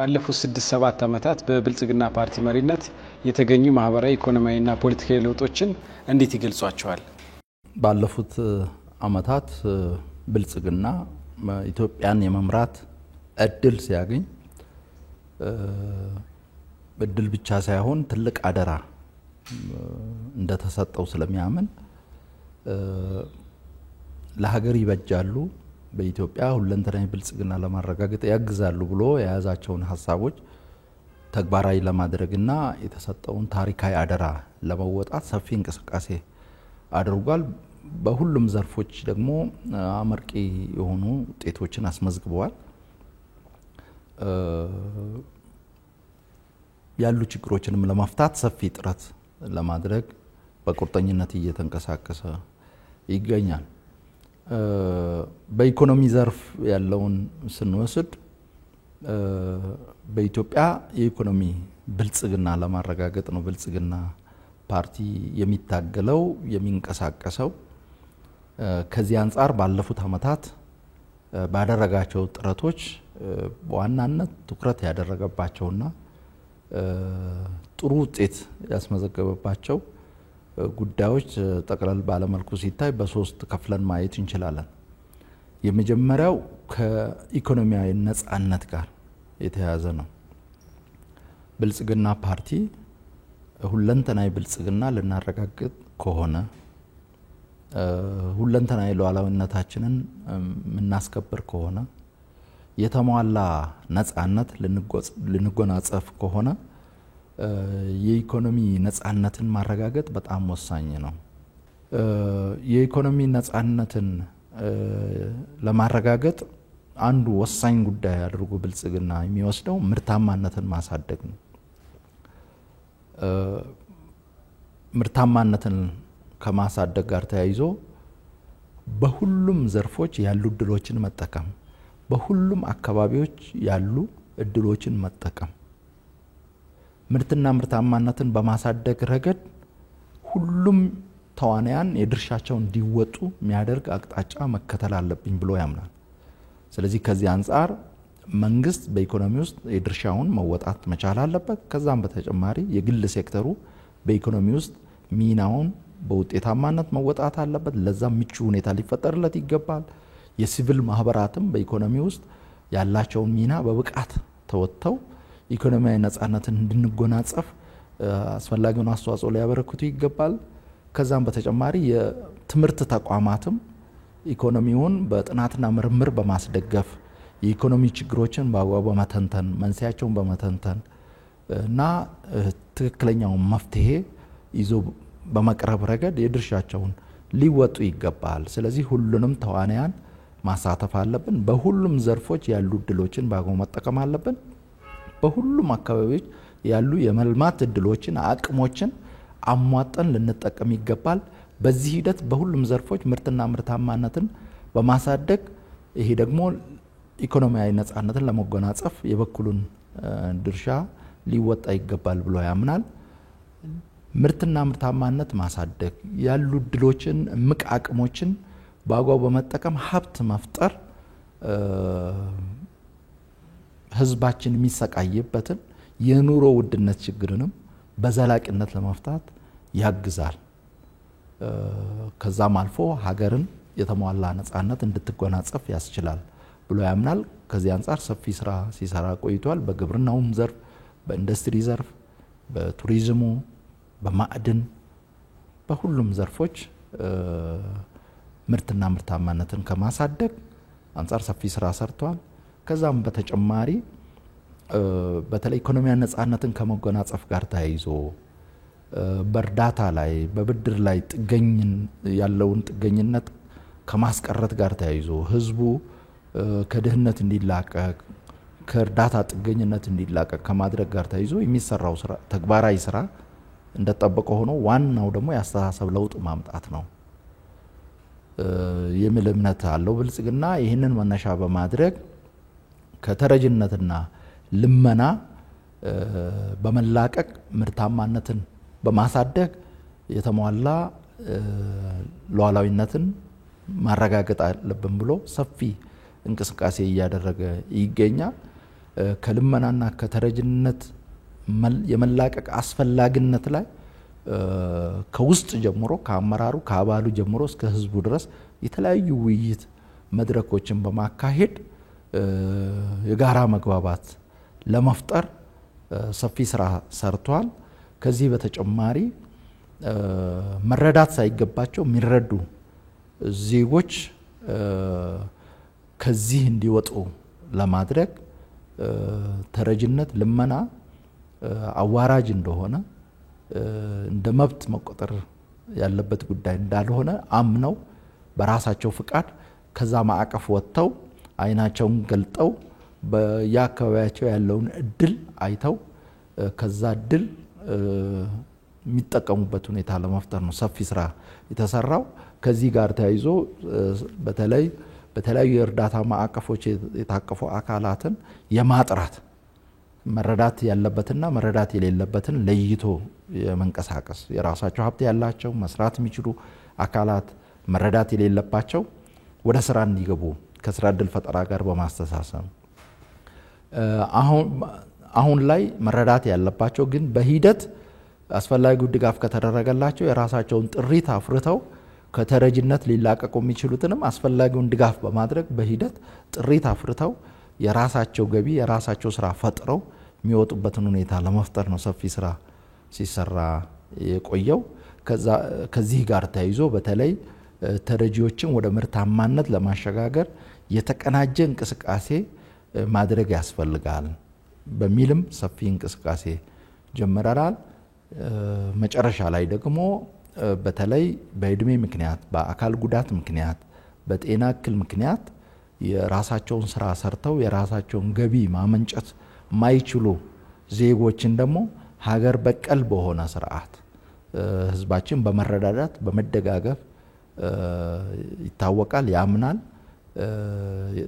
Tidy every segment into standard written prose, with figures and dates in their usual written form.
ባለፉት 6-7 ዓመታት በብልጽግና ፓርቲ መሪነት የተገኙ ማህበራዊ ኢኮኖሚያዊና ፖለቲካዊ ለውጦችን እንዴት ይገልጿቸዋል? ባለፉት ዓመታት ብልጽግና ኢትዮጵያን የመምራት እድል ሲያገኝ እድል ብቻ ሳይሆን ትልቅ አደራ እንደተሰጠው ስለሚያምን ለሀገር ይበጃሉ በኢትዮጵያ ሁለንተናዊ ብልጽግና ለማረጋገጥ ያግዛሉ ብሎ የያዛቸውን ሐሳቦች ተግባራዊ ለማድረግና የተሰጠውን ታሪካዊ አደራ ለመወጣት ሰፊ እንቅስቃሴ አድርጓል። በሁሉም ዘርፎች ደግሞ አመርቂ የሆኑ ውጤቶችን አስመዝግበዋል። ያሉ ችግሮችንም ለመፍታት ሰፊ ጥረት ለማድረግ በቁርጠኝነት እየተንቀሳቀሰ ይገኛል። በኢኮኖሚ ዘርፍ ያለውን ስንወስድ በኢትዮጵያ የኢኮኖሚ ብልጽግና ለማረጋገጥ ነው ብልጽግና ፓርቲ የሚታገለው የሚንቀሳቀሰው። ከዚህ አንፃር ባለፉት ዓመታት ባደረጋቸው ጥረቶች በዋናነት ትኩረት ያደረገባቸውና ጥሩ ውጤት ያስመዘገበባቸው ጉዳዮች ጠቅለል ባለመልኩ ሲታይ በሶስት ከፍለን ማየት እንችላለን። የመጀመሪያው ከኢኮኖሚያዊ ነጻነት ጋር የተያያዘ ነው። ብልጽግና ፓርቲ ሁለንተናዊ ብልጽግና ልናረጋግጥ ከሆነ ሁለንተናዊ ሉዓላዊነታችንን የምናስከብር ከሆነ የተሟላ ነጻነት ልንጎናጸፍ ከሆነ የኢኮኖሚ ነጻነትን ማረጋገጥ በጣም ወሳኝ ነው። የኢኮኖሚ ነጻነትን ለማረጋገጥ አንዱ ወሳኝ ጉዳይ አድርጎ ብልጽግና የሚወስደው ምርታማነትን ማሳደግ ነው። ምርታማነትን ከማሳደግ ጋር ተያይዞ በሁሉም ዘርፎች ያሉ እድሎችን መጠቀም፣ በሁሉም አካባቢዎች ያሉ እድሎችን መጠቀም፣ ምርትና ምርታማነትን በማሳደግ ረገድ ሁሉም ተዋናያን የድርሻቸውን እንዲወጡ የሚያደርግ አቅጣጫ መከተል አለብኝ ብሎ ያምናል። ስለዚህ ከዚህ አንፃር መንግስት በኢኮኖሚ ውስጥ የድርሻውን መወጣት መቻል አለበት። ከዛም በተጨማሪ የግል ሴክተሩ በኢኮኖሚ ውስጥ ሚናውን በውጤታማነት መወጣት አለበት። ለዛም ምቹ ሁኔታ ሊፈጠርለት ይገባል። የሲቪል ማህበራትም በኢኮኖሚ ውስጥ ያላቸውን ሚና በብቃት ተወጥተው ኢኮኖሚያዊ ነጻነትን እንድንጎናጸፍ አስፈላጊውን አስተዋጽኦ ሊያበረክቱ ይገባል። ከዛም በተጨማሪ የትምህርት ተቋማትም ኢኮኖሚውን በጥናትና ምርምር በማስደገፍ የኢኮኖሚ ችግሮችን በአግባቡ በመተንተን መንስኤያቸውን በመተንተን እና ትክክለኛውን መፍትሄ ይዞ በመቅረብ ረገድ የድርሻቸውን ሊወጡ ይገባል። ስለዚህ ሁሉንም ተዋናያን ማሳተፍ አለብን። በሁሉም ዘርፎች ያሉ እድሎችን በአግባቡ መጠቀም አለብን። በሁሉም አካባቢዎች ያሉ የመልማት እድሎችን አቅሞችን አሟጠን ልንጠቀም ይገባል። በዚህ ሂደት በሁሉም ዘርፎች ምርትና ምርታማነትን በማሳደግ ይሄ ደግሞ ኢኮኖሚያዊ ነጻነትን ለመጎናጸፍ የበኩሉን ድርሻ ሊወጣ ይገባል ብሎ ያምናል። ምርትና ምርታማነት ማሳደግ ያሉ እድሎችን እምቅ አቅሞችን በአግባቡ በመጠቀም ሀብት መፍጠር ህዝባችን የሚሰቃይበትን የኑሮ ውድነት ችግርንም በዘላቂነት ለመፍታት ያግዛል። ከዛም አልፎ ሀገርን የተሟላ ነጻነት እንድትጎናጸፍ ያስችላል ብሎ ያምናል። ከዚህ አንፃር ሰፊ ስራ ሲሰራ ቆይቷል። በግብርናውም ዘርፍ፣ በኢንዱስትሪ ዘርፍ፣ በቱሪዝሙ፣ በማዕድን በሁሉም ዘርፎች ምርትና ምርታማነትን ከማሳደግ አንፃር ሰፊ ስራ ሰርቷል። ከዛም በተጨማሪ በተለይ ኢኮኖሚያዊ ነጻነትን ከመጎናጸፍ ጋር ተያይዞ በእርዳታ ላይ በብድር ላይ ያለውን ጥገኝነት ከማስቀረት ጋር ተያይዞ ህዝቡ ከድህነት እንዲላቀቅ ከእርዳታ ጥገኝነት እንዲላቀቅ ከማድረግ ጋር ተያይዞ የሚሰራው ስራ ተግባራዊ ስራ እንደተጠበቀ ሆኖ ዋናው ደግሞ ያስተሳሰብ ለውጥ ማምጣት ነው የሚል እምነት አለው ብልጽግና። ይህንን መነሻ በማድረግ ከተረጅነትና ልመና በመላቀቅ ምርታማነትን በማሳደግ የተሟላ ሉዓላዊነትን ማረጋገጥ አለብን ብሎ ሰፊ እንቅስቃሴ እያደረገ ይገኛል። ከልመናና ከተረጅነት የመላቀቅ አስፈላጊነት ላይ ከውስጥ ጀምሮ ከአመራሩ ከአባሉ ጀምሮ እስከ ህዝቡ ድረስ የተለያዩ ውይይት መድረኮችን በማካሄድ የጋራ መግባባት ለመፍጠር ሰፊ ስራ ሰርቷል። ከዚህ በተጨማሪ መረዳት ሳይገባቸው የሚረዱ ዜጎች ከዚህ እንዲወጡ ለማድረግ ተረጅነት ልመና አዋራጅ እንደሆነ እንደ መብት መቆጠር ያለበት ጉዳይ እንዳልሆነ አምነው በራሳቸው ፍቃድ ከዛ ማዕቀፍ ወጥተው አይናቸውን ገልጠው በያካባቢያቸው ያለውን እድል አይተው ከዛ እድል የሚጠቀሙበት ሁኔታ ለመፍጠር ነው ሰፊ ስራ የተሰራው። ከዚህ ጋር ተያይዞ በተለያዩ የእርዳታ ማዕቀፎች የታቀፉ አካላትን የማጥራት መረዳት ያለበትና መረዳት የሌለበትን ለይቶ የመንቀሳቀስ የራሳቸው ሀብት ያላቸው መስራት የሚችሉ አካላት መረዳት የሌለባቸው ወደ ስራ እንዲገቡ ከስራ እድል ፈጠራ ጋር በማስተሳሰብ አሁን ላይ መረዳት ያለባቸው ግን በሂደት አስፈላጊው ድጋፍ ከተደረገላቸው የራሳቸውን ጥሪት አፍርተው ከተረጅነት ሊላቀቁ የሚችሉትንም አስፈላጊውን ድጋፍ በማድረግ በሂደት ጥሪት አፍርተው የራሳቸው ገቢ የራሳቸው ስራ ፈጥረው የሚወጡበትን ሁኔታ ለመፍጠር ነው ሰፊ ስራ ሲሰራ የቆየው። ከዚህ ጋር ተያይዞ በተለይ ተረጂዎችን ወደ ምርታማነት ለማሸጋገር የተቀናጀ እንቅስቃሴ ማድረግ ያስፈልጋል በሚልም ሰፊ እንቅስቃሴ ጀምረናል። መጨረሻ ላይ ደግሞ በተለይ በእድሜ ምክንያት በአካል ጉዳት ምክንያት በጤና እክል ምክንያት የራሳቸውን ስራ ሰርተው የራሳቸውን ገቢ ማመንጨት ማይችሉ ዜጎችን ደግሞ ሀገር በቀል በሆነ ስርዓት ህዝባችን በመረዳዳት በመደጋገፍ ይታወቃል ያምናል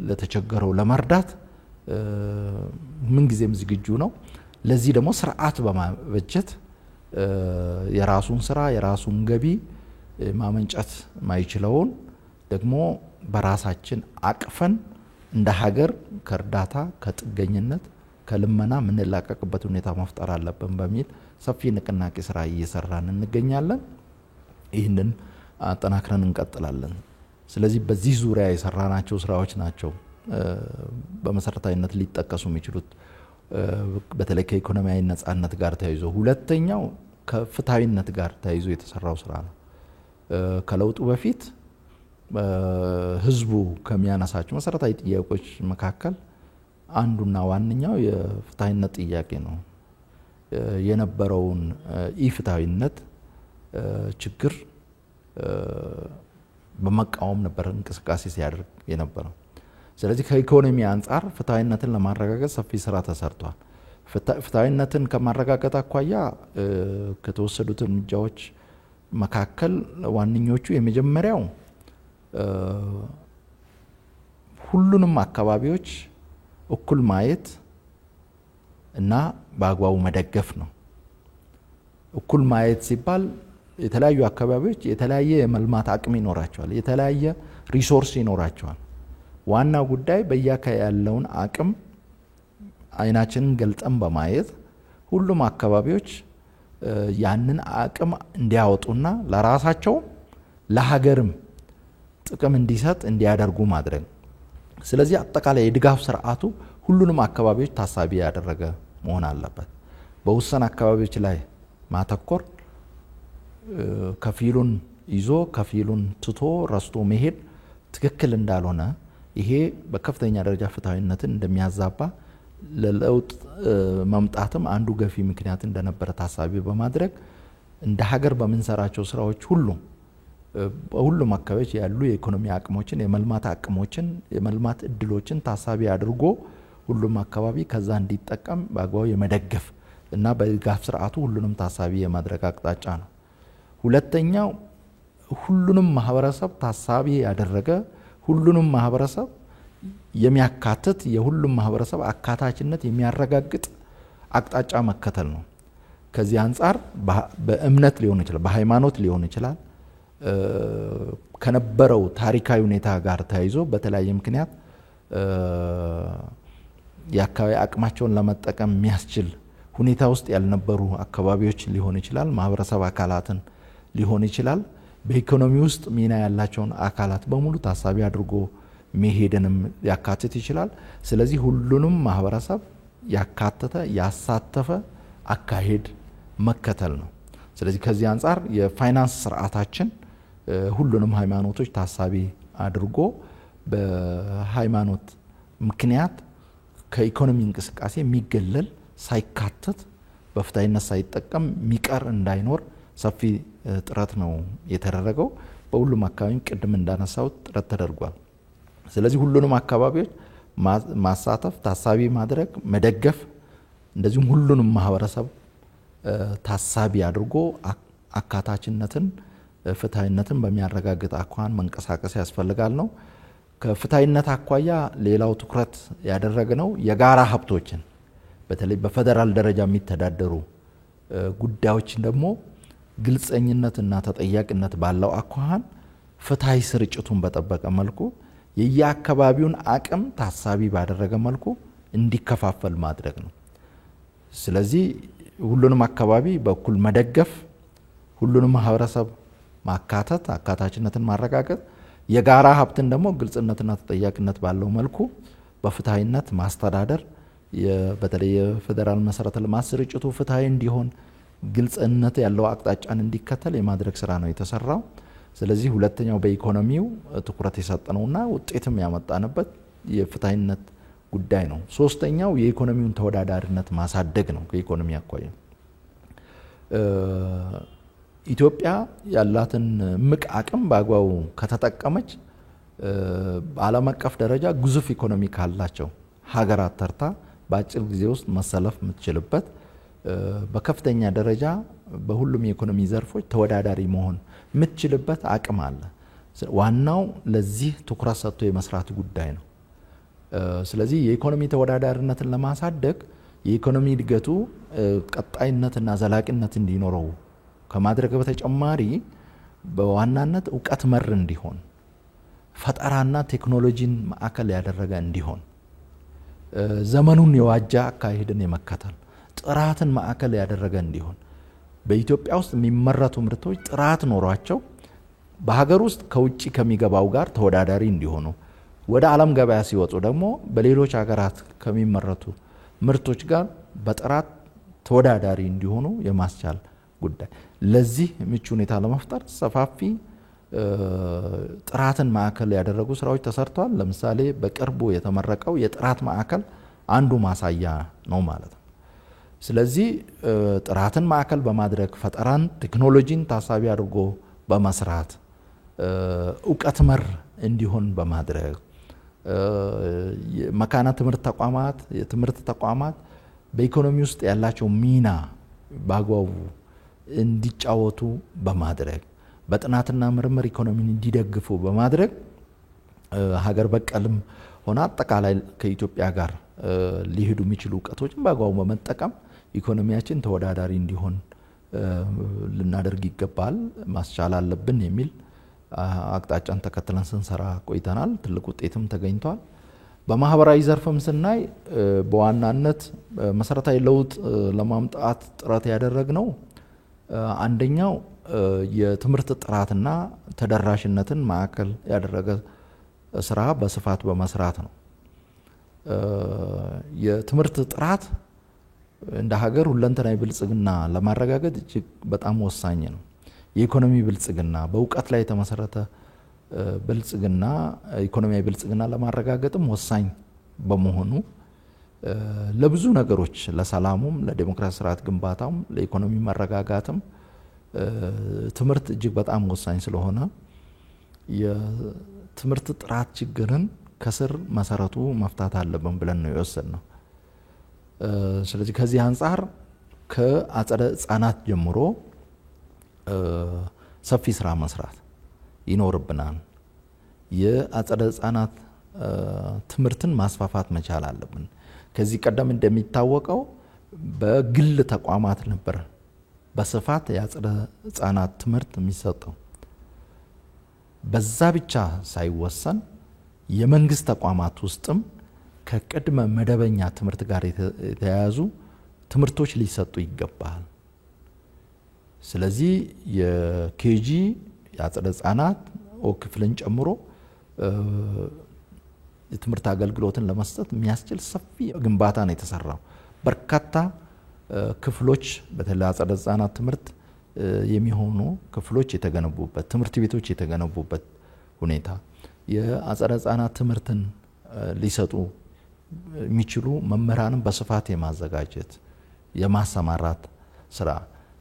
ለተቸገረው ለመርዳት ምን ጊዜም ዝግጁ ነው። ለዚህ ደግሞ ስርዓት በማበጀት የራሱን ስራ የራሱን ገቢ ማመንጨት ማይችለውን ደግሞ በራሳችን አቅፈን እንደ ሀገር ከእርዳታ ከጥገኝነት ከልመና ምንላቀቅበት ሁኔታ መፍጠር አለብን በሚል ሰፊ ንቅናቄ ስራ እየሰራን እንገኛለን። ይህንን አጠናክረን እንቀጥላለን። ስለዚህ በዚህ ዙሪያ የሰራናቸው ስራዎች ናቸው በመሰረታዊነት ሊጠቀሱ የሚችሉት በተለይ ከኢኮኖሚያዊ ነጻነት ጋር ተያይዞ። ሁለተኛው ከፍትሃዊነት ጋር ተያይዞ የተሰራው ስራ ነው። ከለውጡ በፊት ህዝቡ ከሚያነሳቸው መሰረታዊ ጥያቄዎች መካከል አንዱና ዋንኛው የፍትሃዊነት ጥያቄ ነው። የነበረውን ኢፍትሃዊነት ችግር በመቃወም ነበር እንቅስቃሴ ሲያደርግ የነበረው። ስለዚህ ከኢኮኖሚ አንፃር ፍትሃዊነትን ለማረጋገጥ ሰፊ ስራ ተሰርቷል። ፍትሃዊነትን ከማረጋገጥ አኳያ ከተወሰዱት እርምጃዎች መካከል ዋንኞቹ የመጀመሪያው ሁሉንም አካባቢዎች እኩል ማየት እና በአግባቡ መደገፍ ነው። እኩል ማየት ሲባል የተለያዩ አካባቢዎች የተለያየ የመልማት አቅም ይኖራቸዋል፣ የተለያየ ሪሶርስ ይኖራቸዋል። ዋናው ጉዳይ በየአካባቢ ያለውን አቅም አይናችንን ገልጠን በማየት ሁሉም አካባቢዎች ያንን አቅም እንዲያወጡና ለራሳቸው ለሀገርም ጥቅም እንዲሰጥ እንዲያደርጉ ማድረግ። ስለዚህ አጠቃላይ የድጋፍ ስርዓቱ ሁሉንም አካባቢዎች ታሳቢ ያደረገ መሆን አለበት። በውስን አካባቢዎች ላይ ማተኮር ከፊሉን ይዞ ከፊሉን ትቶ ረስቶ መሄድ ትክክል እንዳልሆነ ይሄ በከፍተኛ ደረጃ ፍትሃዊነትን እንደሚያዛባ ለለውጥ መምጣትም አንዱ ገፊ ምክንያት እንደነበረ ታሳቢ በማድረግ እንደ ሀገር በመንሰራቸው ስራዎች ሁሉም አካባቢዎች ያሉ የኢኮኖሚ አቅሞችን የመልማት አቅሞችን የመልማት እድሎችን ታሳቢ አድርጎ ሁሉም አካባቢ ከዛ እንዲጠቀም በአግባቡ የመደገፍ እና በድጋፍ ስርዓቱ ሁሉንም ታሳቢ የማድረግ አቅጣጫ ነው። ሁለተኛው ሁሉንም ማህበረሰብ ታሳቢ ያደረገ ሁሉንም ማህበረሰብ የሚያካትት የሁሉም ማህበረሰብ አካታችነት የሚያረጋግጥ አቅጣጫ መከተል ነው። ከዚህ አንፃር በእምነት ሊሆን ይችላል በሃይማኖት ሊሆን ይችላል ከነበረው ታሪካዊ ሁኔታ ጋር ተያይዞ በተለያየ ምክንያት የአካባቢ አቅማቸውን ለመጠቀም የሚያስችል ሁኔታ ውስጥ ያልነበሩ አካባቢዎች ሊሆን ይችላል፣ ማህበረሰብ አካላትን ሊሆን ይችላል። በኢኮኖሚ ውስጥ ሚና ያላቸውን አካላት በሙሉ ታሳቢ አድርጎ መሄድንም ያካትት ይችላል። ስለዚህ ሁሉንም ማህበረሰብ ያካተተ ያሳተፈ አካሄድ መከተል ነው። ስለዚህ ከዚህ አንፃር የፋይናንስ ስርዓታችን ሁሉንም ሃይማኖቶች ታሳቢ አድርጎ በሃይማኖት ምክንያት ከኢኮኖሚ እንቅስቃሴ የሚገለል ሳይካተት በፍትሃዊነት ሳይጠቀም ሚቀር እንዳይኖር ሰፊ ጥረት ነው የተደረገው። በሁሉም አካባቢ ቅድም እንዳነሳው ጥረት ተደርጓል። ስለዚህ ሁሉንም አካባቢዎች ማሳተፍ፣ ታሳቢ ማድረግ፣ መደገፍ እንደዚሁም ሁሉንም ማህበረሰብ ታሳቢ አድርጎ አካታችነትን ፍትሃዊነትን በሚያረጋግጥ አኳኋን መንቀሳቀስ ያስፈልጋል ነው። ከፍትሃዊነት አኳያ ሌላው ትኩረት ያደረግነው የጋራ ሀብቶችን በተለይ በፌደራል ደረጃ የሚተዳደሩ ጉዳዮችን ደግሞ ግልጸኝነትና ተጠያቂነት ባለው አኳኋን ፍትሃዊ ስርጭቱን በጠበቀ መልኩ የየአካባቢውን አቅም ታሳቢ ባደረገ መልኩ እንዲከፋፈል ማድረግ ነው። ስለዚህ ሁሉንም አካባቢ በኩል መደገፍ፣ ሁሉንም ማህበረሰብ ማካተት፣ አካታችነትን ማረጋገጥ፣ የጋራ ሀብትን ደግሞ ግልጽነትና ተጠያቂነት ባለው መልኩ በፍትሃዊነት ማስተዳደር፣ በተለይ የፌደራል መሰረተ ልማት ስርጭቱ ፍትሃዊ እንዲሆን ግልጽነት ያለው አቅጣጫን እንዲከተል የማድረግ ስራ ነው የተሰራው። ስለዚህ ሁለተኛው በኢኮኖሚው ትኩረት የሰጠነውና ውጤትም ያመጣንበት የፍትሃዊነት ጉዳይ ነው። ሶስተኛው የኢኮኖሚውን ተወዳዳሪነት ማሳደግ ነው። ከኢኮኖሚ አኳያ ኢትዮጵያ ያላትን ምቅ አቅም በአግባቡ ከተጠቀመች በዓለም አቀፍ ደረጃ ግዙፍ ኢኮኖሚ ካላቸው ሀገራት ተርታ በአጭር ጊዜ ውስጥ መሰለፍ የምትችልበት በከፍተኛ ደረጃ በሁሉም የኢኮኖሚ ዘርፎች ተወዳዳሪ መሆን የምትችልበት አቅም አለ። ዋናው ለዚህ ትኩረት ሰጥቶ የመስራት ጉዳይ ነው። ስለዚህ የኢኮኖሚ ተወዳዳሪነትን ለማሳደግ የኢኮኖሚ እድገቱ ቀጣይነትና ዘላቂነት እንዲኖረው ከማድረግ በተጨማሪ በዋናነት እውቀት መር እንዲሆን፣ ፈጠራና ቴክኖሎጂን ማዕከል ያደረገ እንዲሆን፣ ዘመኑን የዋጃ አካሄድን የመከተል ጥራትን ማዕከል ያደረገ እንዲሆን፣ በኢትዮጵያ ውስጥ የሚመረቱ ምርቶች ጥራት ኖሯቸው በሀገር ውስጥ ከውጪ ከሚገባው ጋር ተወዳዳሪ እንዲሆኑ፣ ወደ ዓለም ገበያ ሲወጡ ደግሞ በሌሎች ሀገራት ከሚመረቱ ምርቶች ጋር በጥራት ተወዳዳሪ እንዲሆኑ የማስቻል ጉዳይ። ለዚህ ምቹ ሁኔታ ለመፍጠር ሰፋፊ ጥራትን ማዕከል ያደረጉ ስራዎች ተሰርተዋል። ለምሳሌ በቅርቡ የተመረቀው የጥራት ማዕከል አንዱ ማሳያ ነው ማለት ነው። ስለዚህ ጥራትን ማዕከል በማድረግ ፈጠራን፣ ቴክኖሎጂን ታሳቢ አድርጎ በመስራት እውቀት መር እንዲሆን በማድረግ መካነ ትምህርት ተቋማት፣ የትምህርት ተቋማት በኢኮኖሚ ውስጥ ያላቸው ሚና በአግባቡ እንዲጫወቱ በማድረግ በጥናትና ምርምር ኢኮኖሚን እንዲደግፉ በማድረግ ሀገር በቀልም ሆነ አጠቃላይ ከኢትዮጵያ ጋር ሊሄዱ የሚችሉ እውቀቶችን በአግባቡ በመጠቀም ኢኮኖሚያችን ተወዳዳሪ እንዲሆን ልናደርግ ይገባል፣ ማስቻል አለብን የሚል አቅጣጫን ተከትለን ስንሰራ ቆይተናል። ትልቅ ውጤትም ተገኝቷል። በማህበራዊ ዘርፍም ስናይ በዋናነት መሰረታዊ ለውጥ ለማምጣት ጥረት ያደረግነው አንደኛው የትምህርት ጥራትና ተደራሽነትን ማዕከል ያደረገ ስራ በስፋት በመስራት ነው። የትምህርት ጥራት እንደ ሀገር ሁለንተናዊ ብልጽግና ለማረጋገጥ እጅግ በጣም ወሳኝ ነው። የኢኮኖሚ ብልጽግና በእውቀት ላይ የተመሰረተ ብልጽግና ኢኮኖሚያዊ ብልጽግና ለማረጋገጥም ወሳኝ በመሆኑ ለብዙ ነገሮች ለሰላሙም፣ ለዲሞክራሲ ስርዓት ግንባታውም፣ ለኢኮኖሚ መረጋጋትም ትምህርት እጅግ በጣም ወሳኝ ስለሆነ የትምህርት ጥራት ችግርን ከስር መሰረቱ መፍታት አለብን ብለን ነው የወሰድነው። ስለዚህ ከዚህ አንፃር ከአጸደ ህጻናት ጀምሮ ሰፊ ስራ መስራት ይኖርብናል። የአጸደ ህጻናት ትምህርትን ማስፋፋት መቻል አለብን። ከዚህ ቀደም እንደሚታወቀው በግል ተቋማት ነበር በስፋት የአጸደ ህጻናት ትምህርት የሚሰጠው። በዛ ብቻ ሳይወሰን የመንግስት ተቋማት ውስጥም ከቅድመ መደበኛ ትምህርት ጋር የተያያዙ ትምህርቶች ሊሰጡ ይገባል። ስለዚህ የኬጂ የአጸደ ህጻናት ክፍልን ጨምሮ የትምህርት አገልግሎትን ለመስጠት የሚያስችል ሰፊ ግንባታ ነው የተሰራው። በርካታ ክፍሎች በተለይ አጸደ ህጻናት ትምህርት የሚሆኑ ክፍሎች የተገነቡበት ትምህርት ቤቶች የተገነቡበት ሁኔታ የአጸደ ህጻናት ትምህርትን ሊሰጡ የሚችሉ መምህራንን በስፋት የማዘጋጀት የማሰማራት ስራ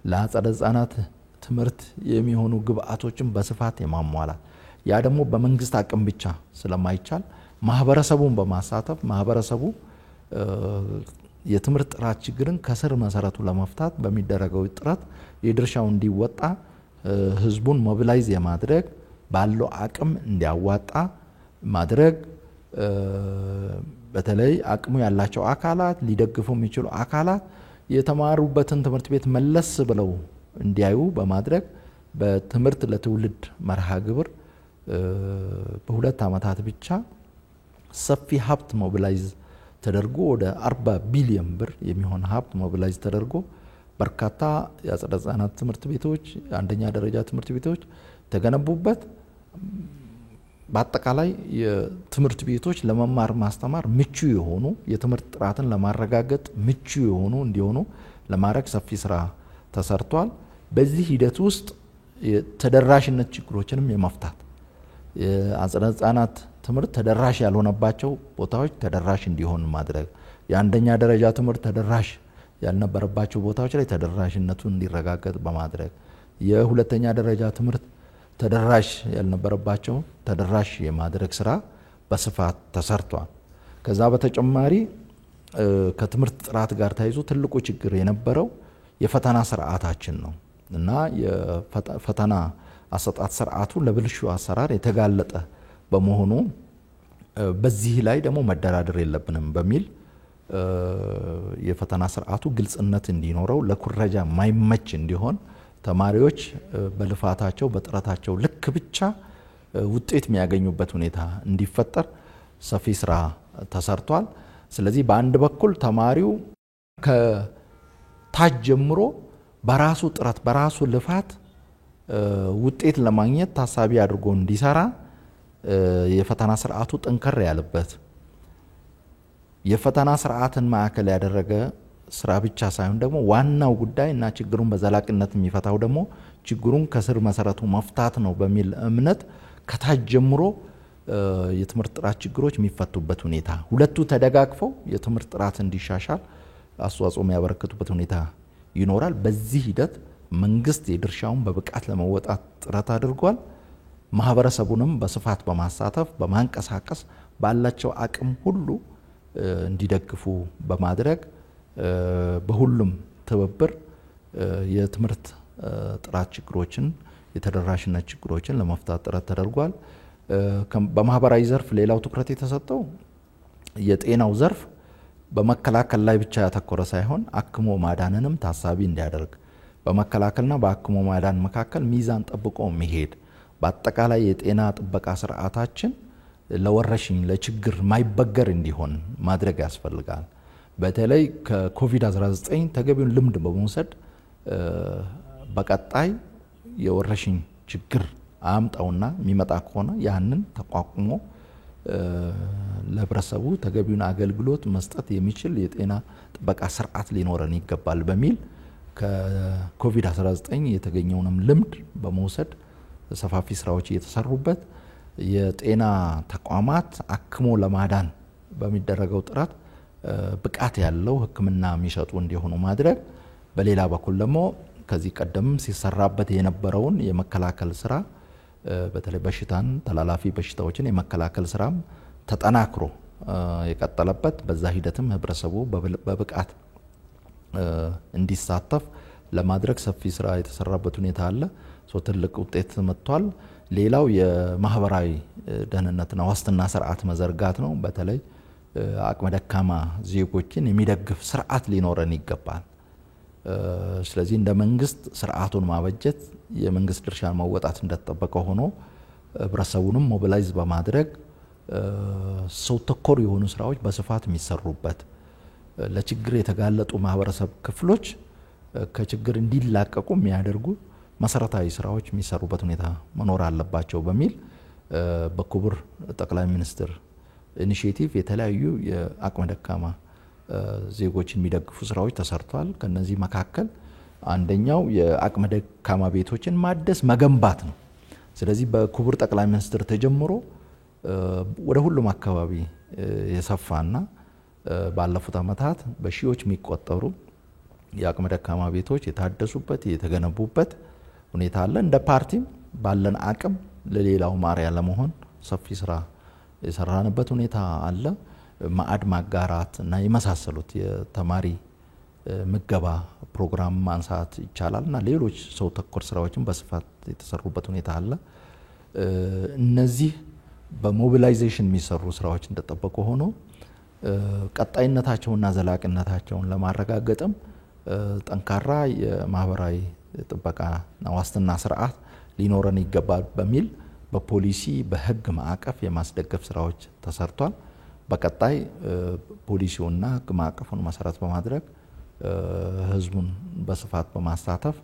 ለአጸደ ህጻናት ትምህርት የሚሆኑ ግብአቶችን በስፋት የማሟላት ያ ደግሞ በመንግስት አቅም ብቻ ስለማይቻል ማህበረሰቡን በማሳተፍ ማህበረሰቡ የትምህርት ጥራት ችግርን ከስር መሰረቱ ለመፍታት በሚደረገው ጥረት የድርሻው እንዲወጣ ህዝቡን ሞቢላይዝ የማድረግ ባለው አቅም እንዲያዋጣ ማድረግ በተለይ አቅሙ ያላቸው አካላት ሊደግፉ የሚችሉ አካላት የተማሩበትን ትምህርት ቤት መለስ ብለው እንዲያዩ በማድረግ በትምህርት ለትውልድ መርሃ ግብር በሁለት አመታት ብቻ ሰፊ ሀብት ሞቢላይዝ ተደርጎ ወደ 40 ቢሊዮን ብር የሚሆን ሀብት ሞቢላይዝ ተደርጎ በርካታ የአጸደ ህጻናት ትምህርት ቤቶች አንደኛ ደረጃ ትምህርት ቤቶች ተገነቡበት። በአጠቃላይ የትምህርት ቤቶች ለመማር ማስተማር ምቹ የሆኑ የትምህርት ጥራትን ለማረጋገጥ ምቹ የሆኑ እንዲሆኑ ለማድረግ ሰፊ ስራ ተሰርቷል። በዚህ ሂደት ውስጥ የተደራሽነት ችግሮችንም የመፍታት የአጸደ ህጻናት ትምህርት ተደራሽ ያልሆነባቸው ቦታዎች ተደራሽ እንዲሆን ማድረግ የአንደኛ ደረጃ ትምህርት ተደራሽ ያልነበረባቸው ቦታዎች ላይ ተደራሽነቱ እንዲረጋገጥ በማድረግ የሁለተኛ ደረጃ ትምህርት ተደራሽ ያልነበረባቸው ተደራሽ የማድረግ ስራ በስፋት ተሰርቷል። ከዛ በተጨማሪ ከትምህርት ጥራት ጋር ተያይዞ ትልቁ ችግር የነበረው የፈተና ስርዓታችን ነው እና የፈተና አሰጣጥ ስርዓቱ ለብልሹ አሰራር የተጋለጠ በመሆኑ በዚህ ላይ ደግሞ መደራደር የለብንም በሚል የፈተና ስርዓቱ ግልጽነት እንዲኖረው ለኩረጃ ማይመች እንዲሆን ተማሪዎች በልፋታቸው በጥረታቸው ልክ ብቻ ውጤት የሚያገኙበት ሁኔታ እንዲፈጠር ሰፊ ስራ ተሰርቷል። ስለዚህ በአንድ በኩል ተማሪው ከታች ጀምሮ በራሱ ጥረት በራሱ ልፋት ውጤት ለማግኘት ታሳቢ አድርጎ እንዲሰራ የፈተና ስርዓቱ ጠንከር ያለበት የፈተና ስርዓትን ማዕከል ያደረገ ስራ ብቻ ሳይሆን ደግሞ ዋናው ጉዳይና ችግሩን በዘላቂነት የሚፈታው ደግሞ ችግሩን ከስር መሰረቱ መፍታት ነው በሚል እምነት ከታች ጀምሮ የትምህርት ጥራት ችግሮች የሚፈቱበት ሁኔታ ሁለቱ ተደጋግፈው የትምህርት ጥራት እንዲሻሻል አስተዋጽኦ የሚያበረክቱበት ሁኔታ ይኖራል። በዚህ ሂደት መንግስት የድርሻውን በብቃት ለመወጣት ጥረት አድርጓል። ማህበረሰቡንም በስፋት በማሳተፍ በማንቀሳቀስ ባላቸው አቅም ሁሉ እንዲደግፉ በማድረግ በሁሉም ትብብር የትምህርት ጥራት ችግሮችን የተደራሽነት ችግሮችን ለመፍታት ጥረት ተደርጓል። በማህበራዊ ዘርፍ ሌላው ትኩረት የተሰጠው የጤናው ዘርፍ በመከላከል ላይ ብቻ ያተኮረ ሳይሆን አክሞ ማዳንንም ታሳቢ እንዲያደርግ በመከላከልና በአክሞ ማዳን መካከል ሚዛን ጠብቆ መሄድ በአጠቃላይ የጤና ጥበቃ ስርዓታችን ለወረሽኝ ለችግር ማይበገር እንዲሆን ማድረግ ያስፈልጋል። በተለይ ከኮቪድ-19 ተገቢውን ልምድ በመውሰድ በቀጣይ የወረሽኝ ችግር አምጣውና የሚመጣ ከሆነ ያንን ተቋቁሞ ለህብረተሰቡ ተገቢውን አገልግሎት መስጠት የሚችል የጤና ጥበቃ ስርዓት ሊኖረን ይገባል በሚል ከኮቪድ-19 የተገኘውንም ልምድ በመውሰድ ሰፋፊ ስራዎች እየተሰሩበት የጤና ተቋማት አክሞ ለማዳን በሚደረገው ጥረት ብቃት ያለው ህክምና የሚሰጡ እንዲሆኑ ማድረግ በሌላ በኩል ደግሞ ከዚህ ቀደም ሲሰራበት የነበረውን የመከላከል ስራ በተለይ በሽታን ተላላፊ በሽታዎችን የመከላከል ስራም ተጠናክሮ የቀጠለበት በዛ ሂደትም ህብረተሰቡ በብቃት እንዲሳተፍ ለማድረግ ሰፊ ስራ የተሰራበት ሁኔታ አለ። ትልቅ ውጤት መጥቷል። ሌላው የማህበራዊ ደህንነትና ዋስትና ስርዓት መዘርጋት ነው። በተለይ አቅመ ደካማ ዜጎችን የሚደግፍ ስርዓት ሊኖረን ይገባል። ስለዚህ እንደ መንግስት ስርዓቱን ማበጀት የመንግስት ድርሻ መወጣት እንደተጠበቀ ሆኖ ህብረተሰቡንም ሞቢላይዝ በማድረግ ሰው ተኮር የሆኑ ስራዎች በስፋት የሚሰሩበት ለችግር የተጋለጡ ማህበረሰብ ክፍሎች ከችግር እንዲላቀቁ የሚያደርጉ መሰረታዊ ስራዎች የሚሰሩበት ሁኔታ መኖር አለባቸው በሚል በክቡር ጠቅላይ ሚኒስትር ኢኒሺዬቲቭ የተለያዩ የአቅመ ደካማ ዜጎችን የሚደግፉ ስራዎች ተሰርቷል። ከነዚህ መካከል አንደኛው የአቅመ ደካማ ቤቶችን ማደስ መገንባት ነው። ስለዚህ በክቡር ጠቅላይ ሚኒስትር ተጀምሮ ወደ ሁሉም አካባቢ የሰፋና ባለፉት አመታት በሺዎች የሚቆጠሩ የአቅመ ደካማ ቤቶች የታደሱበት የተገነቡበት ሁኔታ አለ። እንደ ፓርቲም ባለን አቅም ለሌላው ማሪያ ለመሆን ሰፊ ስራ የሰራንበት ሁኔታ አለ። ማዕድ ማጋራት እና የመሳሰሉት የተማሪ ምገባ ፕሮግራም ማንሳት ይቻላልና ሌሎች ሰው ተኮር ስራዎችን በስፋት የተሰሩበት ሁኔታ አለ። እነዚህ በሞቢላይዜሽን የሚሰሩ ስራዎች እንደተጠበቁ ሆኖ ቀጣይነታቸውና ዘላቂነታቸውን ለማረጋገጥም ጠንካራ የማህበራዊ ጥበቃና ዋስትና ስርዓት ሊኖረን ይገባል በሚል በፖሊሲ በህግ ማዕቀፍ የማስደገፍ ስራዎች ተሰርቷል። በቀጣይ ፖሊሲውና ህግ ማዕቀፉን መሰረት በማድረግ ህዝቡን በስፋት በማሳተፍ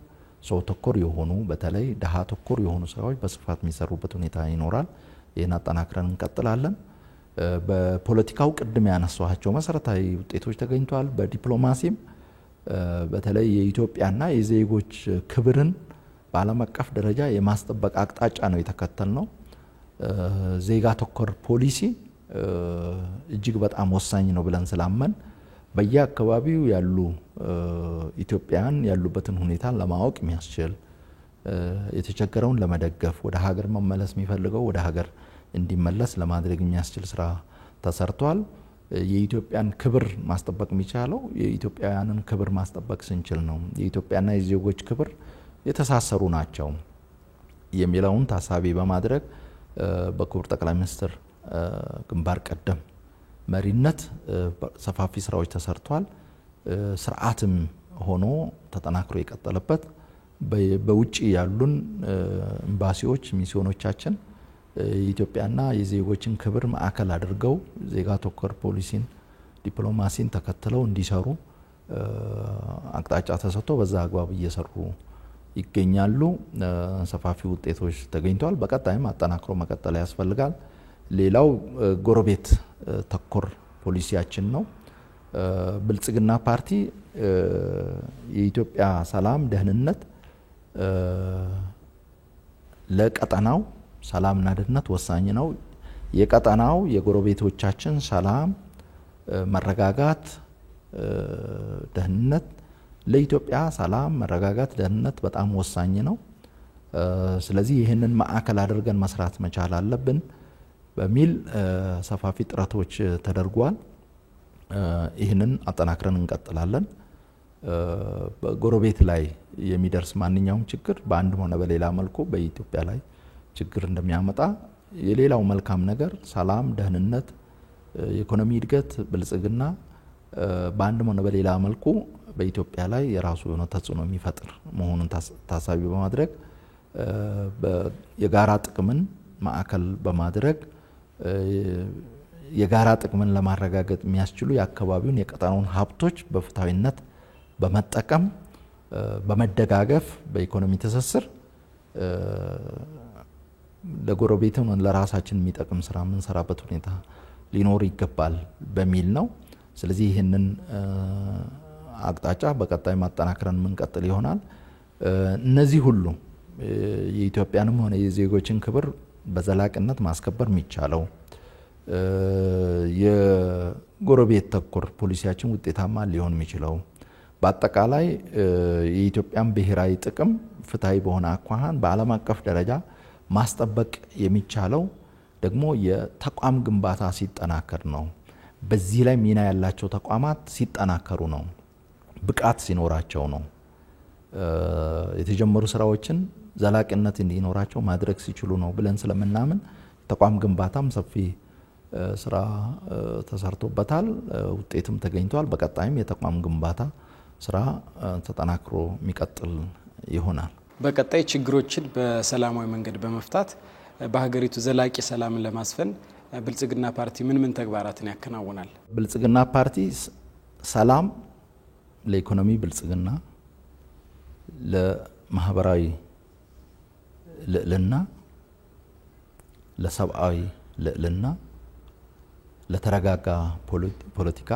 ሰው ተኮር የሆኑ በተለይ ደሃ ተኮር የሆኑ ስራዎች በስፋት የሚሰሩበት ሁኔታ ይኖራል። ይህን አጠናክረን እንቀጥላለን። በፖለቲካው ቅድም ያነሳኋቸው መሰረታዊ ውጤቶች ተገኝተዋል። በዲፕሎማሲም በተለይ የኢትዮጵያና የዜጎች ክብርን በዓለም አቀፍ ደረጃ የማስጠበቅ አቅጣጫ ነው የተከተልነው። ዜጋ ተኮር ፖሊሲ እጅግ በጣም ወሳኝ ነው ብለን ስላመን በየአካባቢው ያሉ ኢትዮጵያውያን ያሉበትን ሁኔታ ለማወቅ የሚያስችል የተቸገረውን ለመደገፍ ወደ ሀገር መመለስ የሚፈልገው ወደ ሀገር እንዲመለስ ለማድረግ የሚያስችል ስራ ተሰርቷል። የኢትዮጵያን ክብር ማስጠበቅ የሚቻለው የኢትዮጵያውያንን ክብር ማስጠበቅ ስንችል ነው። የኢትዮጵያና የዜጎች ክብር የተሳሰሩ ናቸው የሚለውን ታሳቢ በማድረግ በክቡር ጠቅላይ ሚኒስትር ግንባር ቀደም መሪነት ሰፋፊ ስራዎች ተሰርቷል። ስርዓትም ሆኖ ተጠናክሮ የቀጠለበት በውጪ ያሉን ኤምባሲዎች ሚስዮኖቻችን የኢትዮጵያና የዜጎችን ክብር ማዕከል አድርገው ዜጋ ተኮር ፖሊሲን ዲፕሎማሲን ተከትለው እንዲሰሩ አቅጣጫ ተሰጥቶ በዛ አግባብ እየሰሩ ይገኛሉ። ሰፋፊ ውጤቶች ተገኝተዋል። በቀጣይም አጠናክሮ መቀጠል ያስፈልጋል። ሌላው ጎረቤት ተኮር ፖሊሲያችን ነው። ብልጽግና ፓርቲ የኢትዮጵያ ሰላም ደህንነት ለቀጠናው ሰላምና ደህንነት ወሳኝ ነው። የቀጠናው የጎረቤቶቻችን ሰላም መረጋጋት ደህንነት ለኢትዮጵያ ሰላም መረጋጋት ደህንነት በጣም ወሳኝ ነው። ስለዚህ ይህንን ማዕከል አድርገን መስራት መቻል አለብን በሚል ሰፋፊ ጥረቶች ተደርጓል። ይህንን አጠናክረን እንቀጥላለን። በጎረቤት ላይ የሚደርስ ማንኛውም ችግር በአንድም ሆነ በሌላ መልኩ በኢትዮጵያ ላይ ችግር እንደሚያመጣ የሌላው መልካም ነገር ሰላም፣ ደህንነት፣ የኢኮኖሚ እድገት፣ ብልጽግና በአንድም ሆነ በሌላ መልኩ በኢትዮጵያ ላይ የራሱ የሆነ ተጽዕኖ የሚፈጥር መሆኑን ታሳቢ በማድረግ የጋራ ጥቅምን ማዕከል በማድረግ የጋራ ጥቅምን ለማረጋገጥ የሚያስችሉ የአካባቢውን የቀጠናውን ሀብቶች በፍትሃዊነት በመጠቀም በመደጋገፍ በኢኮኖሚ ትስስር ለጎረቤትም ለራሳችን የሚጠቅም ስራ የምንሰራበት ሁኔታ ሊኖር ይገባል በሚል ነው። ስለዚህ ይህንን አቅጣጫ በቀጣይ ማጠናከርን የምንቀጥል ይሆናል። እነዚህ ሁሉ የኢትዮጵያንም ሆነ የዜጎችን ክብር በዘላቂነት ማስከበር የሚቻለው የጎረቤት ተኮር ፖሊሲያችን ውጤታማ ሊሆን የሚችለው በአጠቃላይ የኢትዮጵያን ብሔራዊ ጥቅም ፍትሃዊ በሆነ አኳኋን በዓለም አቀፍ ደረጃ ማስጠበቅ የሚቻለው ደግሞ የተቋም ግንባታ ሲጠናከር ነው። በዚህ ላይ ሚና ያላቸው ተቋማት ሲጠናከሩ ነው። ብቃት ሲኖራቸው ነው። የተጀመሩ ስራዎችን ዘላቂነት እንዲኖራቸው ማድረግ ሲችሉ ነው ብለን ስለምናምን ተቋም ግንባታም ሰፊ ስራ ተሰርቶበታል፣ ውጤትም ተገኝቷል። በቀጣይም የተቋም ግንባታ ስራ ተጠናክሮ የሚቀጥል ይሆናል። በቀጣይ ችግሮችን በሰላማዊ መንገድ በመፍታት በሀገሪቱ ዘላቂ ሰላምን ለማስፈን ብልጽግና ፓርቲ ምን ተግባራትን ያከናውናል? ብልጽግና ፓርቲ ሰላም ለኢኮኖሚ ብልጽግና፣ ለማህበራዊ ልዕልና፣ ለሰብአዊ ልዕልና፣ ለተረጋጋ ፖለቲካ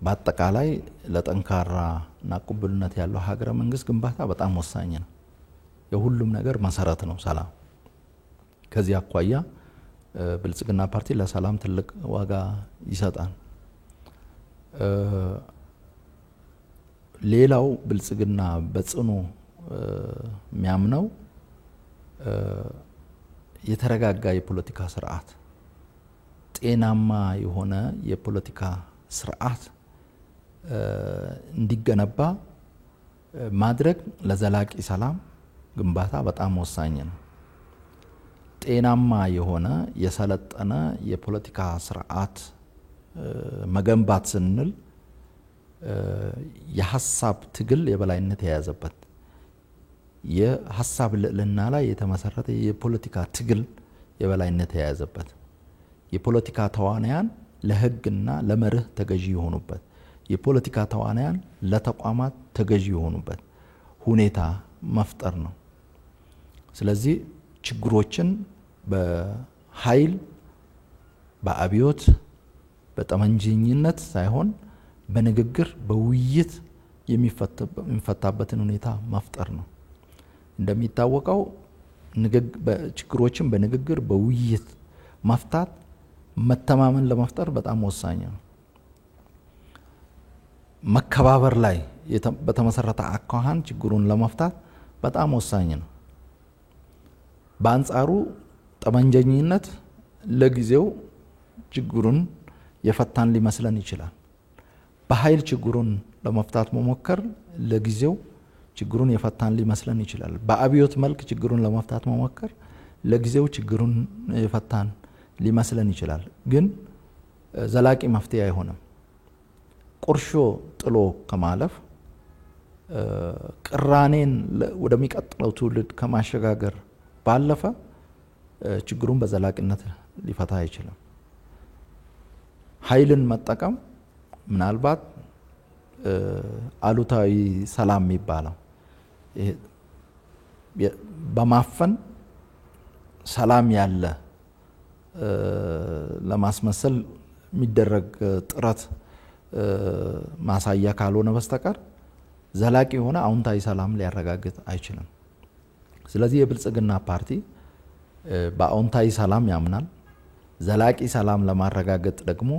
በአጠቃላይ ለጠንካራና ቅቡልነት ያለው ሀገረ መንግስት ግንባታ በጣም ወሳኝ ነው። የሁሉም ነገር መሰረት ነው ሰላም። ከዚህ አኳያ ብልጽግና ፓርቲ ለሰላም ትልቅ ዋጋ ይሰጣል። ሌላው ብልጽግና በጽኑ የሚያምነው የተረጋጋ የፖለቲካ ስርዓት፣ ጤናማ የሆነ የፖለቲካ ስርዓት እንዲገነባ ማድረግ ለዘላቂ ሰላም ግንባታ በጣም ወሳኝ ነው። ጤናማ የሆነ የሰለጠነ የፖለቲካ ስርዓት መገንባት ስንል የሐሳብ ትግል የበላይነት የያዘበት የሐሳብ ልዕልና ላይ የተመሰረተ የፖለቲካ ትግል የበላይነት የያዘበት የፖለቲካ ተዋናያን ለህግና ለመርህ ተገዢ የሆኑበት የፖለቲካ ተዋናያን ለተቋማት ተገዢ የሆኑበት ሁኔታ መፍጠር ነው። ስለዚህ ችግሮችን በኃይል በአብዮት በጠመንጀኝነት ሳይሆን በንግግር በውይይት የሚፈታበትን ሁኔታ መፍጠር ነው። እንደሚታወቀው ችግሮችን በንግግር በውይይት መፍታት መተማመን ለመፍጠር በጣም ወሳኝ ነው። መከባበር ላይ በተመሰረተ አኳኋን ችግሩን ለመፍታት በጣም ወሳኝ ነው። በአንጻሩ ጠመንጀኝነት ለጊዜው ችግሩን የፈታን ሊመስለን ይችላል። በኃይል ችግሩን ለመፍታት መሞከር ለጊዜው ችግሩን የፈታን ሊመስለን ይችላል። በአብዮት መልክ ችግሩን ለመፍታት መሞከር ለጊዜው ችግሩን የፈታን ሊመስለን ይችላል። ግን ዘላቂ መፍትሄ አይሆንም። ቁርሾ ጥሎ ከማለፍ ቅራኔን ወደሚቀጥለው ትውልድ ከማሸጋገር ባለፈ ችግሩን በዘላቂነት ሊፈታ አይችልም። ኃይልን መጠቀም ምናልባት አሉታዊ ሰላም የሚባለው በማፈን ሰላም ያለ ለማስመሰል የሚደረግ ጥረት ማሳያ ካልሆነ በስተቀር ዘላቂ የሆነ አዎንታዊ ሰላም ሊያረጋግጥ አይችልም። ስለዚህ የብልጽግና ፓርቲ በአዎንታዊ ሰላም ያምናል። ዘላቂ ሰላም ለማረጋገጥ ደግሞ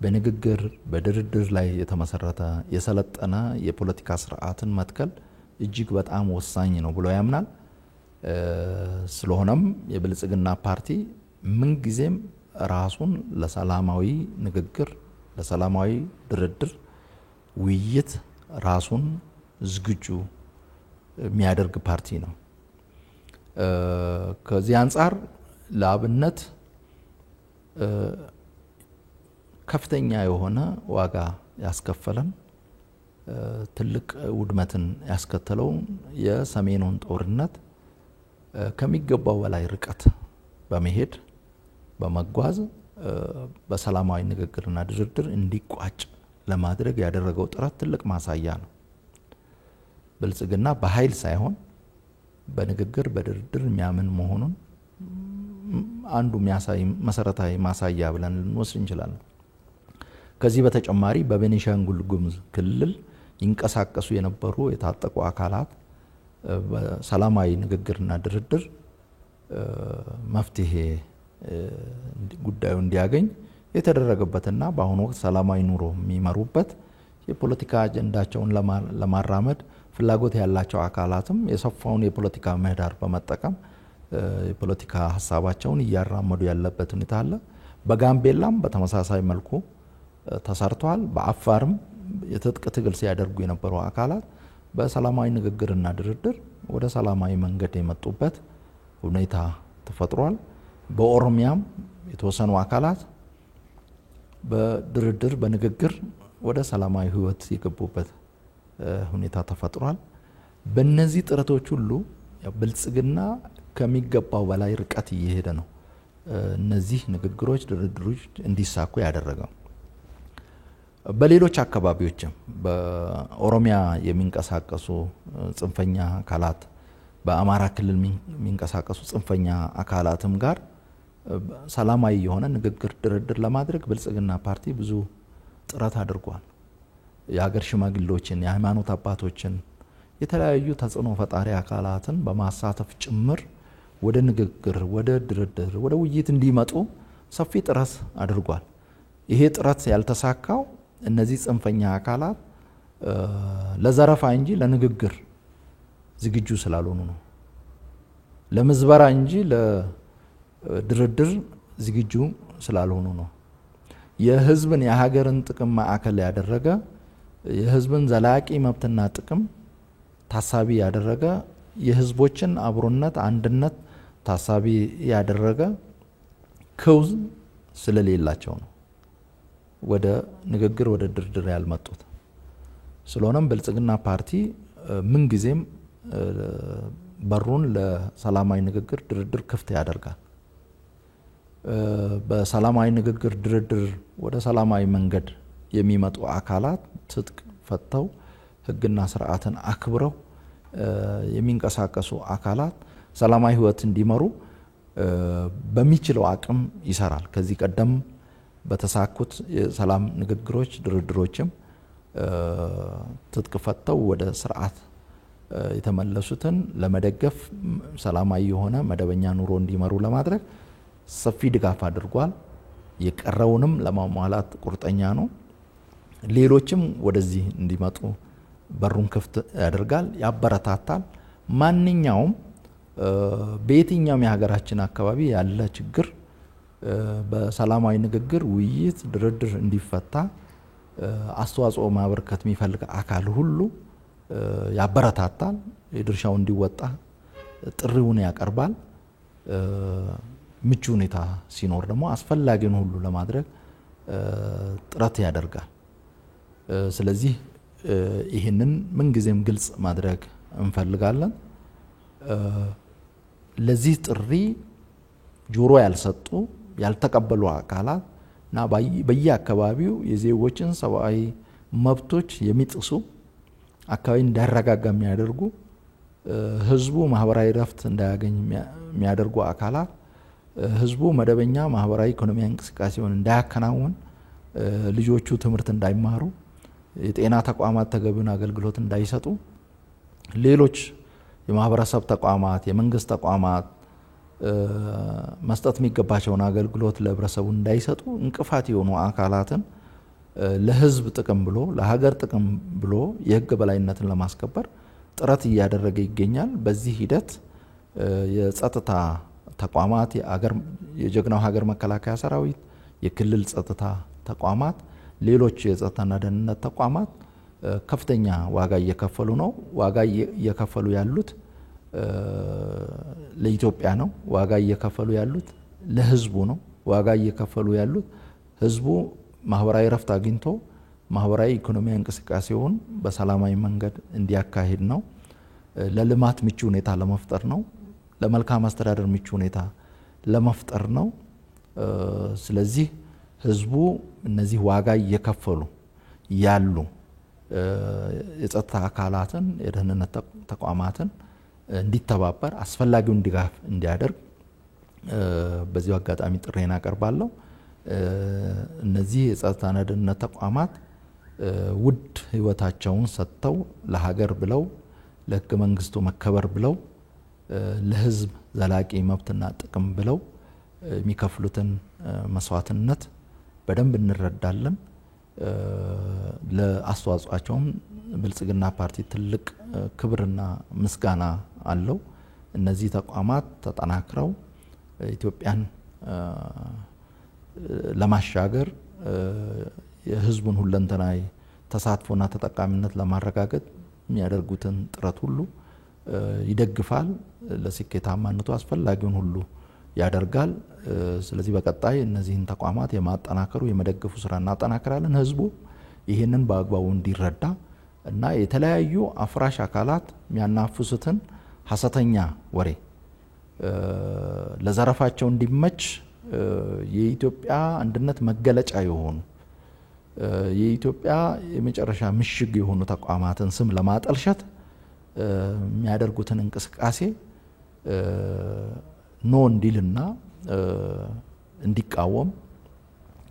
በንግግር በድርድር ላይ የተመሰረተ የሰለጠነ የፖለቲካ ስርዓትን መትከል እጅግ በጣም ወሳኝ ነው ብሎ ያምናል። ስለሆነም የብልጽግና ፓርቲ ምን ጊዜም ራሱን ለሰላማዊ ንግግር፣ ለሰላማዊ ድርድር፣ ውይይት ራሱን ዝግጁ የሚያደርግ ፓርቲ ነው። ከዚህ አንጻር ለአብነት ከፍተኛ የሆነ ዋጋ ያስከፈለን ትልቅ ውድመትን ያስከተለው የሰሜኑን ጦርነት ከሚገባው በላይ ርቀት በመሄድ በመጓዝ በሰላማዊ ንግግርና ድርድር እንዲቋጭ ለማድረግ ያደረገው ጥረት ትልቅ ማሳያ ነው። ብልጽግና በኃይል ሳይሆን በንግግር በድርድር የሚያምን መሆኑን አንዱ መሰረታዊ ማሳያ ብለን ልንወስድ እንችላለን። ከዚህ በተጨማሪ በቤኒሻንጉል ጉሙዝ ክልል ይንቀሳቀሱ የነበሩ የታጠቁ አካላት በሰላማዊ ንግግርና ድርድር መፍትሄ ጉዳዩ እንዲያገኝ የተደረገበትና በአሁኑ ወቅት ሰላማዊ ኑሮ የሚመሩበት የፖለቲካ አጀንዳቸውን ለማራመድ ፍላጎት ያላቸው አካላትም የሰፋውን የፖለቲካ ምህዳር በመጠቀም የፖለቲካ ሀሳባቸውን እያራመዱ ያለበት ሁኔታ አለ። በጋምቤላም በተመሳሳይ መልኩ ተሰርቷል። በአፋርም የትጥቅ ትግል ሲያደርጉ የነበሩ አካላት በሰላማዊ ንግግርና ድርድር ወደ ሰላማዊ መንገድ የመጡበት ሁኔታ ተፈጥሯል። በኦሮሚያም የተወሰኑ አካላት በድርድር በንግግር ወደ ሰላማዊ ህይወት የገቡበት ሁኔታ ተፈጥሯል። በእነዚህ ጥረቶች ሁሉ ብልጽግና ከሚገባው በላይ ርቀት እየሄደ ነው። እነዚህ ንግግሮች ድርድሮች እንዲሳኩ ያደረገው። በሌሎች አካባቢዎችም በኦሮሚያ የሚንቀሳቀሱ ጽንፈኛ አካላት በአማራ ክልል የሚንቀሳቀሱ ጽንፈኛ አካላትም ጋር ሰላማዊ የሆነ ንግግር ድርድር ለማድረግ ብልጽግና ፓርቲ ብዙ ጥረት አድርጓል። የሀገር ሽማግሌዎችን የሃይማኖት አባቶችን የተለያዩ ተጽዕኖ ፈጣሪ አካላትን በማሳተፍ ጭምር ወደ ንግግር ወደ ድርድር ወደ ውይይት እንዲመጡ ሰፊ ጥረት አድርጓል። ይሄ ጥረት ያልተሳካው እነዚህ ጽንፈኛ አካላት ለዘረፋ እንጂ ለንግግር ዝግጁ ስላልሆኑ ነው። ለምዝበራ እንጂ ለድርድር ዝግጁ ስላልሆኑ ነው። የህዝብን የሀገርን ጥቅም ማዕከል ያደረገ የህዝብን ዘላቂ መብትና ጥቅም ታሳቢ ያደረገ የህዝቦችን አብሮነት አንድነት ታሳቢ ያደረገ ክውዝ ስለሌላቸው ነው ወደ ንግግር ወደ ድርድር ያልመጡት። ስለሆነም ብልጽግና ፓርቲ ምን ጊዜም በሩን ለሰላማዊ ንግግር ድርድር ክፍት ያደርጋል። በሰላማዊ ንግግር ድርድር ወደ ሰላማዊ መንገድ የሚመጡ አካላት ትጥቅ ፈተው ህግና ስርዓትን አክብረው የሚንቀሳቀሱ አካላት ሰላማዊ ህይወት እንዲመሩ በሚችለው አቅም ይሰራል። ከዚህ ቀደም በተሳኩት የሰላም ንግግሮች ድርድሮችም ትጥቅ ፈተው ወደ ስርዓት የተመለሱትን ለመደገፍ ሰላማዊ የሆነ መደበኛ ኑሮ እንዲመሩ ለማድረግ ሰፊ ድጋፍ አድርጓል። የቀረውንም ለማሟላት ቁርጠኛ ነው። ሌሎችም ወደዚህ እንዲመጡ በሩን ክፍት ያደርጋል፣ ያበረታታል። ማንኛውም በየትኛውም የሀገራችን አካባቢ ያለ ችግር በሰላማዊ ንግግር ውይይት ድርድር እንዲፈታ አስተዋጽኦ ማበርከት የሚፈልግ አካል ሁሉ ያበረታታል፣ የድርሻው እንዲወጣ ጥሪውን ያቀርባል። ምቹ ሁኔታ ሲኖር ደግሞ አስፈላጊውን ሁሉ ለማድረግ ጥረት ያደርጋል። ስለዚህ ይህንን ምን ጊዜም ግልጽ ማድረግ እንፈልጋለን። ለዚህ ጥሪ ጆሮ ያልሰጡ ያልተቀበሉ አካላት እና በየአካባቢው የዜጎችን ሰብአዊ መብቶች የሚጥሱ አካባቢ እንዳይረጋጋ የሚያደርጉ ህዝቡ ማህበራዊ ረፍት እንዳያገኝ የሚያደርጉ አካላት ህዝቡ መደበኛ ማህበራዊ ኢኮኖሚያዊ እንቅስቃሴውን እንዳያከናውን፣ ልጆቹ ትምህርት እንዳይማሩ፣ የጤና ተቋማት ተገቢውን አገልግሎት እንዳይሰጡ፣ ሌሎች የማህበረሰብ ተቋማት የመንግስት ተቋማት መስጠት የሚገባቸውን አገልግሎት ለህብረተሰቡ እንዳይሰጡ እንቅፋት የሆኑ አካላትን ለህዝብ ጥቅም ብሎ ለሀገር ጥቅም ብሎ የህግ በላይነትን ለማስከበር ጥረት እያደረገ ይገኛል። በዚህ ሂደት የጸጥታ ተቋማት የጀግናው ሀገር መከላከያ ሰራዊት፣ የክልል ጸጥታ ተቋማት፣ ሌሎች የጸጥታና ደህንነት ተቋማት ከፍተኛ ዋጋ እየከፈሉ ነው። ዋጋ እየከፈሉ ያሉት ለኢትዮጵያ ነው። ዋጋ እየከፈሉ ያሉት ለህዝቡ ነው። ዋጋ እየከፈሉ ያሉት ህዝቡ ማህበራዊ ረፍት አግኝቶ ማህበራዊ ኢኮኖሚያዊ እንቅስቃሴውን በሰላማዊ መንገድ እንዲያካሂድ ነው። ለልማት ምቹ ሁኔታ ለመፍጠር ነው። ለመልካም አስተዳደር ምቹ ሁኔታ ለመፍጠር ነው። ስለዚህ ህዝቡ እነዚህ ዋጋ እየከፈሉ ያሉ የጸጥታ አካላትን የደህንነት ተቋማትን እንዲተባበር አስፈላጊውን ድጋፍ እንዲያደርግ በዚሁ አጋጣሚ ጥሬን አቀርባለሁ። እነዚህ የጸጥታና ደህንነት ተቋማት ውድ ህይወታቸውን ሰጥተው ለሀገር ብለው ለህገ መንግስቱ መከበር ብለው ለህዝብ ዘላቂ መብትና ጥቅም ብለው የሚከፍሉትን መስዋዕትነት በደንብ እንረዳለን። ለአስተዋጽኦአቸውም ብልጽግና ፓርቲ ትልቅ ክብርና ምስጋና አለው። እነዚህ ተቋማት ተጠናክረው ኢትዮጵያን ለማሻገር የህዝቡን ሁለንተናዊ ተሳትፎና ተጠቃሚነት ለማረጋገጥ የሚያደርጉትን ጥረት ሁሉ ይደግፋል። ለስኬታማነቱ አስፈላጊውን ሁሉ ያደርጋል። ስለዚህ በቀጣይ እነዚህን ተቋማት የማጠናከሩ የመደገፉ ስራ እናጠናክራለን። ህዝቡ ይህንን በአግባቡ እንዲረዳ እና የተለያዩ አፍራሽ አካላት የሚያናፍሱትን ሐሰተኛ ወሬ ለዘረፋቸው እንዲመች የኢትዮጵያ አንድነት መገለጫ የሆኑ የኢትዮጵያ የመጨረሻ ምሽግ የሆኑ ተቋማትን ስም ለማጠልሸት የሚያደርጉትን እንቅስቃሴ ኖ እንዲልና እንዲቃወም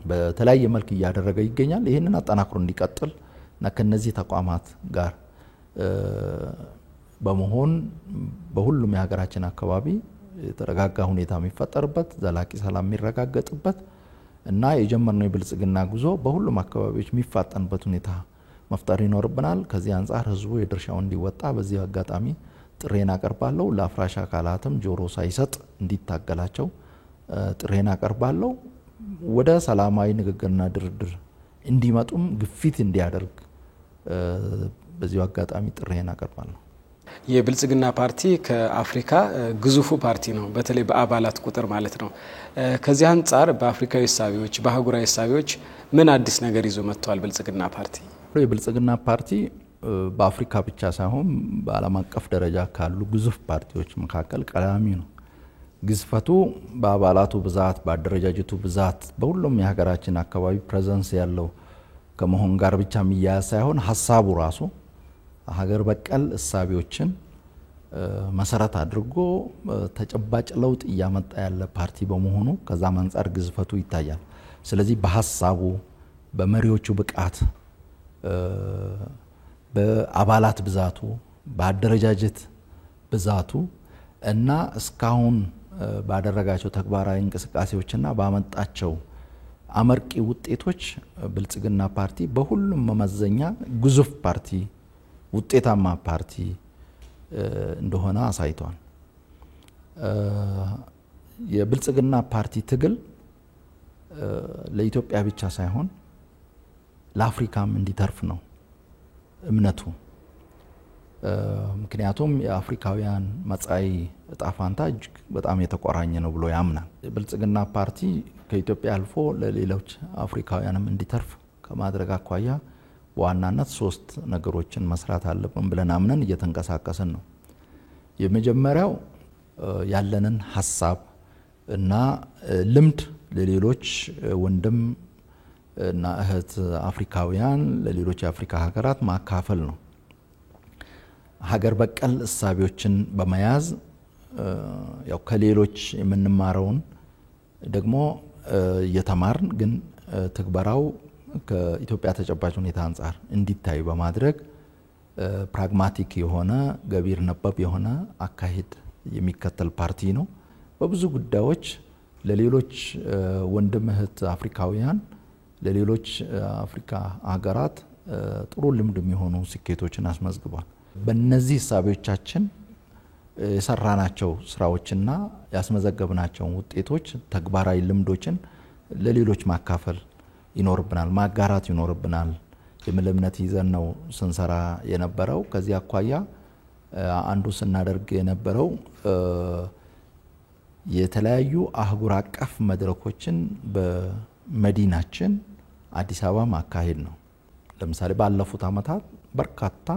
በተለያየ መልክ እያደረገ ይገኛል። ይህንን አጠናክሮ እንዲቀጥል እና ከነዚህ ተቋማት ጋር በመሆን በሁሉም የሀገራችን አካባቢ የተረጋጋ ሁኔታ የሚፈጠርበት ዘላቂ ሰላም የሚረጋገጥበት እና የጀመርነው የብልጽግና ጉዞ በሁሉም አካባቢዎች የሚፋጠንበት ሁኔታ መፍጠር ይኖርብናል። ከዚህ አንፃር ህዝቡ የድርሻውን እንዲወጣ በዚህ አጋጣሚ ጥሬን አቀርባለሁ። ለአፍራሽ አካላትም ጆሮ ሳይሰጥ እንዲታገላቸው ጥሬን አቀርባለሁ። ወደ ሰላማዊ ንግግርና ድርድር እንዲመጡም ግፊት እንዲያደርግ በዚህ አጋጣሚ ጥሬን አቀርባለሁ። የብልጽግና ፓርቲ ከአፍሪካ ግዙፉ ፓርቲ ነው፣ በተለይ በአባላት ቁጥር ማለት ነው። ከዚህ አንፃር በአፍሪካዊ እሳቤዎች በአህጉራዊ እሳቤዎች ምን አዲስ ነገር ይዞ መጥቷል ብልጽግና ፓርቲ? የብልጽግና ፓርቲ በአፍሪካ ብቻ ሳይሆን በዓለም አቀፍ ደረጃ ካሉ ግዙፍ ፓርቲዎች መካከል ቀዳሚ ነው። ግዝፈቱ በአባላቱ ብዛት፣ በአደረጃጀቱ ብዛት በሁሉም የሀገራችን አካባቢ ፕሬዘንስ ያለው ከመሆን ጋር ብቻ የሚያያዝ ሳይሆን ሀሳቡ ራሱ ሀገር በቀል እሳቤዎችን መሰረት አድርጎ ተጨባጭ ለውጥ እያመጣ ያለ ፓርቲ በመሆኑ ከዛም አንፃር ግዝፈቱ ይታያል። ስለዚህ በሀሳቡ፣ በመሪዎቹ ብቃት፣ በአባላት ብዛቱ፣ በአደረጃጀት ብዛቱ እና እስካሁን ባደረጋቸው ተግባራዊ እንቅስቃሴዎችና ባመጣቸው አመርቂ ውጤቶች ብልጽግና ፓርቲ በሁሉም መመዘኛ ግዙፍ ፓርቲ፣ ውጤታማ ፓርቲ እንደሆነ አሳይቷል። የብልጽግና ፓርቲ ትግል ለኢትዮጵያ ብቻ ሳይሆን ለአፍሪካም እንዲተርፍ ነው እምነቱ። ምክንያቱም የአፍሪካውያን መጻኢ እጣ ፋንታ እጅግ በጣም የተቆራኘ ነው ብሎ ያምናል። የብልጽግና ፓርቲ ከኢትዮጵያ አልፎ ለሌሎች አፍሪካውያንም እንዲተርፍ ከማድረግ አኳያ በዋናነት 3 ነገሮችን መስራት አለብን ብለን አምነን እየተንቀሳቀስን ነው። የመጀመሪያው ያለንን ሀሳብ እና ልምድ ለሌሎች ወንድም እና እህት አፍሪካውያን ለሌሎች የአፍሪካ ሀገራት ማካፈል ነው። ሀገር በቀል እሳቤዎችን በመያዝ ያው ከሌሎች የምንማረውን ደግሞ እየተማርን ግን ትግበራው ከኢትዮጵያ ተጨባጭ ሁኔታ አንፃር እንዲታይ በማድረግ ፕራግማቲክ የሆነ ገቢር ነበብ የሆነ አካሄድ የሚከተል ፓርቲ ነው። በብዙ ጉዳዮች ለሌሎች ወንድም እህት አፍሪካውያን ለሌሎች አፍሪካ ሀገራት ጥሩ ልምድ የሚሆኑ ስኬቶችን አስመዝግቧል። በእነዚህ እሳቤዎቻችን የሰራናቸው ስራዎችና ያስመዘገብናቸውን ውጤቶች ተግባራዊ ልምዶችን ለሌሎች ማካፈል ይኖርብናል፣ ማጋራት ይኖርብናል የሚል እምነት ይዘን ነው ስንሰራ የነበረው። ከዚህ አኳያ አንዱ ስናደርግ የነበረው የተለያዩ አህጉር አቀፍ መድረኮችን በመዲናችን አዲስ አበባ ማካሄድ ነው። ለምሳሌ ባለፉት ዓመታት በርካታ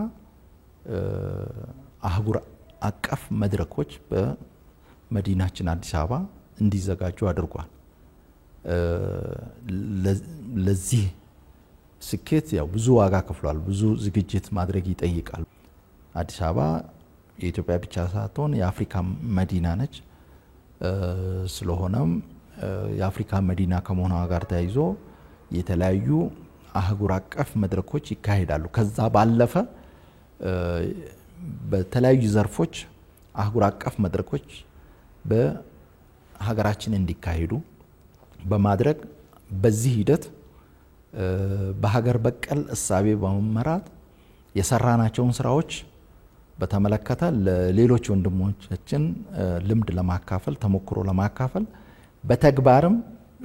አህጉር አቀፍ መድረኮች በመዲናችን አዲስ አበባ እንዲዘጋጁ አድርጓል። ለዚህ ስኬት ያው ብዙ ዋጋ ከፍሏል። ብዙ ዝግጅት ማድረግ ይጠይቃል። አዲስ አበባ የኢትዮጵያ ብቻ ሳትሆን የአፍሪካ መዲና ነች። ስለሆነም የአፍሪካ መዲና ከመሆኗ ጋር ተያይዞ የተለያዩ አህጉር አቀፍ መድረኮች ይካሄዳሉ። ከዛ ባለፈ በተለያዩ ዘርፎች አህጉር አቀፍ መድረኮች በሀገራችን እንዲካሄዱ በማድረግ በዚህ ሂደት በሀገር በቀል እሳቤ በመመራት የሰራናቸውን ስራዎች በተመለከተ ለሌሎች ወንድሞቻችን ልምድ ለማካፈል ተሞክሮ ለማካፈል በተግባርም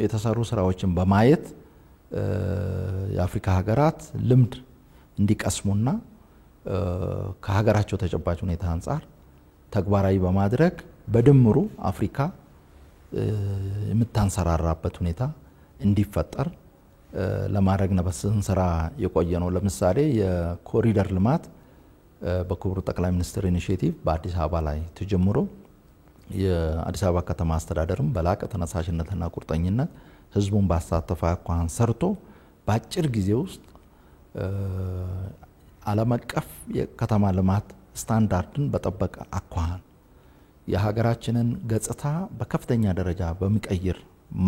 የተሰሩ ስራዎችን በማየት የአፍሪካ ሀገራት ልምድ እንዲቀስሙና ከሀገራቸው ተጨባጭ ሁኔታ አንፃር ተግባራዊ በማድረግ በድምሩ አፍሪካ የምታንሰራራበት ሁኔታ እንዲፈጠር ለማድረግ ነው በስንሰራ የቆየ ነው። ለምሳሌ የኮሪደር ልማት በክቡር ጠቅላይ ሚኒስትር ኢኒሼቲቭ በአዲስ አበባ ላይ ተጀምሮ የአዲስ አበባ ከተማ አስተዳደርም በላቀ ተነሳሽነትና ቁርጠኝነት ህዝቡን ባሳተፈ አኳኋን ሰርቶ በአጭር ጊዜ ውስጥ ዓለም አቀፍ የከተማ ልማት ስታንዳርድን በጠበቀ አኳኋን የሀገራችንን ገጽታ በከፍተኛ ደረጃ በሚቀይር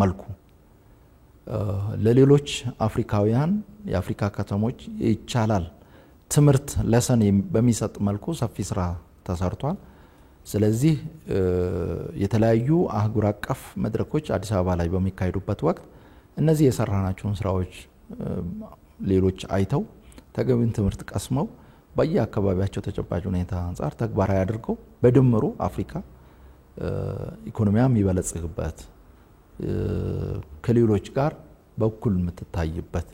መልኩ ለሌሎች አፍሪካውያን የአፍሪካ ከተሞች ይቻላል ትምህርት ለሰን በሚሰጥ መልኩ ሰፊ ስራ ተሰርቷል። ስለዚህ የተለያዩ አህጉር አቀፍ መድረኮች አዲስ አበባ ላይ በሚካሄዱበት ወቅት እነዚህ የሰራናቸውን ስራዎች ሌሎች አይተው ተገቢውን ትምህርት ቀስመው በየአካባቢያቸው ተጨባጭ ሁኔታ አንፃር ተግባራዊ አድርገው በድምሩ አፍሪካ ኢኮኖሚያ የሚበለጽግበት ከሌሎች ጋር በኩል የምትታይበት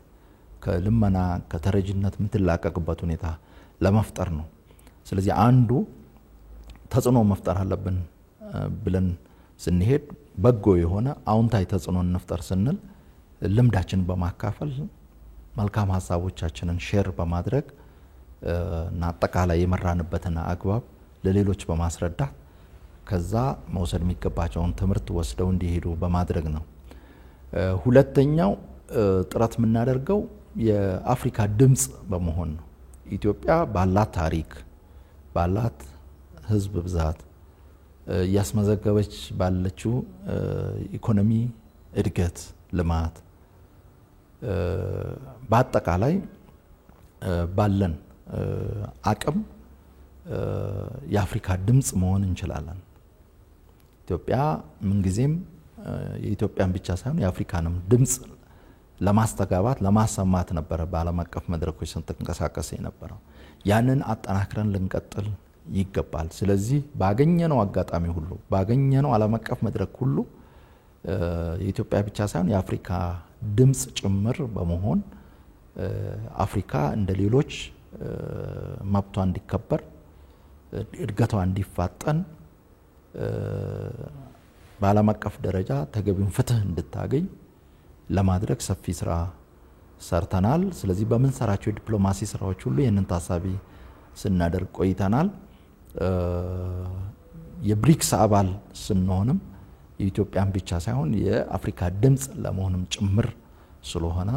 ከልመና ከተረጅነት የምትላቀቅበት ሁኔታ ለመፍጠር ነው። ስለዚህ አንዱ ተጽዕኖ መፍጠር አለብን ብለን ስንሄድ በጎ የሆነ አውንታዊ ተጽዕኖ እንፍጠር ስንል ልምዳችንን በማካፈል መልካም ሀሳቦቻችንን ሼር በማድረግ እና አጠቃላይ የመራንበትን አግባብ ለሌሎች በማስረዳት ከዛ መውሰድ የሚገባቸውን ትምህርት ወስደው እንዲሄዱ በማድረግ ነው። ሁለተኛው ጥረት የምናደርገው የአፍሪካ ድምጽ በመሆን ነው። ኢትዮጵያ ባላት ታሪክ ባላት ህዝብ ብዛት እያስመዘገበች ባለችው ኢኮኖሚ እድገት ልማት በአጠቃላይ ባለን አቅም የአፍሪካ ድምጽ መሆን እንችላለን። ኢትዮጵያ ምንጊዜም የኢትዮጵያን ብቻ ሳይሆን የአፍሪካንም ድምጽ ለማስተጋባት ለማሰማት ነበር በዓለም አቀፍ መድረኮች ስትንቀሳቀስ የነበረው። ያንን አጠናክረን ልንቀጥል ይገባል። ስለዚህ ባገኘነው አጋጣሚ ሁሉ ባገኘነው ዓለም አቀፍ መድረክ ሁሉ የኢትዮጵያ ብቻ ሳይሆን የአፍሪካ ድምጽ ጭምር በመሆን አፍሪካ እንደ ሌሎች መብቷ እንዲከበር እድገቷ እንዲፋጠን በዓለም አቀፍ ደረጃ ተገቢውን ፍትህ እንድታገኝ ለማድረግ ሰፊ ስራ ሰርተናል። ስለዚህ በምንሰራቸው የዲፕሎማሲ ስራዎች ሁሉ ይህንን ታሳቢ ስናደርግ ቆይተናል። የብሪክስ አባል ስንሆንም የኢትዮጵያን ብቻ ሳይሆን የአፍሪካ ድምጽ ለመሆንም ጭምር ስለሆነ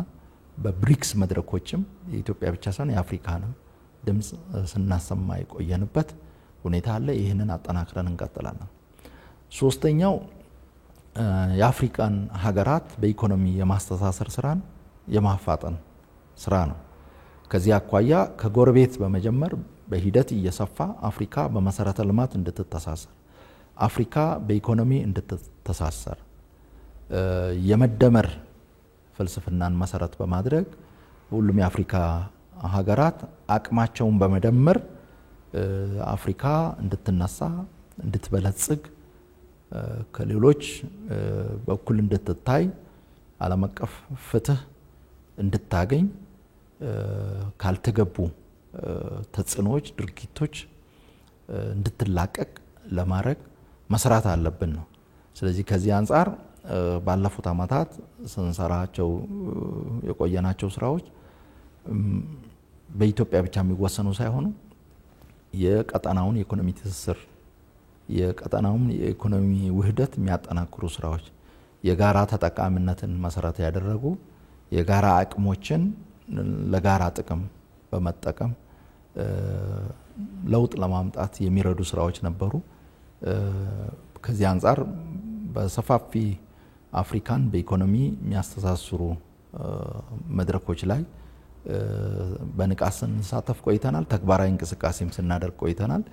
በብሪክስ መድረኮችም የኢትዮጵያ ብቻ ሳይሆን የአፍሪካንም ድምጽ ስናሰማ የቆየንበት ሁኔታ አለ። ይህንን አጠናክረን እንቀጥላለን። ሶስተኛው የአፍሪካን ሀገራት በኢኮኖሚ የማስተሳሰር ስራን የማፋጠን ስራ ነው። ከዚህ አኳያ ከጎረቤት በመጀመር በሂደት እየሰፋ አፍሪካ በመሰረተ ልማት እንድትተሳሰር አፍሪካ በኢኮኖሚ እንድትተሳሰር የመደመር ፍልስፍናን መሰረት በማድረግ ሁሉም የአፍሪካ ሀገራት አቅማቸውን በመደመር አፍሪካ እንድትነሳ እንድትበለጽግ ከሌሎች በኩል እንድትታይ ዓለም አቀፍ ፍትህ እንድታገኝ ካልተገቡ ተጽዕኖዎች ድርጊቶች እንድትላቀቅ ለማድረግ መስራት አለብን ነው። ስለዚህ ከዚህ አንፃር ባለፉት አመታት ስንሰራቸው የቆየናቸው ስራዎች በኢትዮጵያ ብቻ የሚወሰኑ ሳይሆኑ የቀጠናውን የኢኮኖሚ ትስስር የቀጠናውን የኢኮኖሚ ውህደት የሚያጠናክሩ ስራዎች የጋራ ተጠቃሚነትን መሰረት ያደረጉ የጋራ አቅሞችን ለጋራ ጥቅም በመጠቀም ለውጥ ለማምጣት የሚረዱ ስራዎች ነበሩ። ከዚህ አንፃር በሰፋፊ አፍሪካን በኢኮኖሚ የሚያስተሳስሩ መድረኮች ላይ በንቃት ስንሳተፍ ቆይተናል። ተግባራዊ እንቅስቃሴም ስናደርግ ቆይተናል።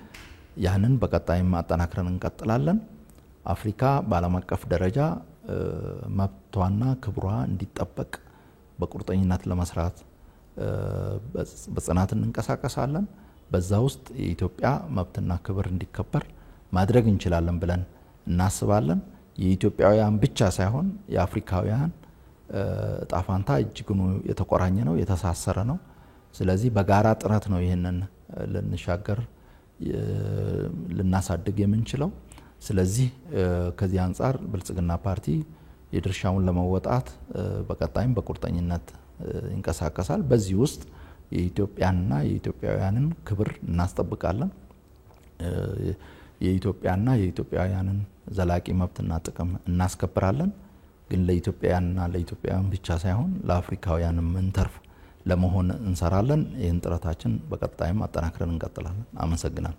ያንን በቀጣይም አጠናክረን እንቀጥላለን። አፍሪካ በዓለም አቀፍ ደረጃ መብቷና ክብሯ እንዲጠበቅ በቁርጠኝነት ለመስራት በጽናት እንንቀሳቀሳለን። በዛ ውስጥ የኢትዮጵያ መብትና ክብር እንዲከበር ማድረግ እንችላለን ብለን እናስባለን። የኢትዮጵያውያን ብቻ ሳይሆን የአፍሪካውያን ጣፋንታ እጅጉን የተቆራኘ ነው፣ የተሳሰረ ነው። ስለዚህ በጋራ ጥረት ነው ይሄንን ልንሻገር ልናሳድግ የምንችለው። ስለዚህ ከዚህ አንፃር ብልጽግና ፓርቲ የድርሻውን ለመወጣት በቀጣይም በቁርጠኝነት ይንቀሳቀሳል። በዚህ ውስጥ የኢትዮጵያንና የኢትዮጵያውያንን ክብር እናስጠብቃለን። የኢትዮጵያና የኢትዮጵያውያንን ዘላቂ መብትና ጥቅም እናስከብራለን። ግን ለኢትዮጵያውያንና ለኢትዮጵያውያን ብቻ ሳይሆን ለአፍሪካውያንም እንተርፍ ለመሆን እንሰራለን። ይህን ጥረታችን በቀጣይም አጠናክረን እንቀጥላለን። አመሰግናለሁ።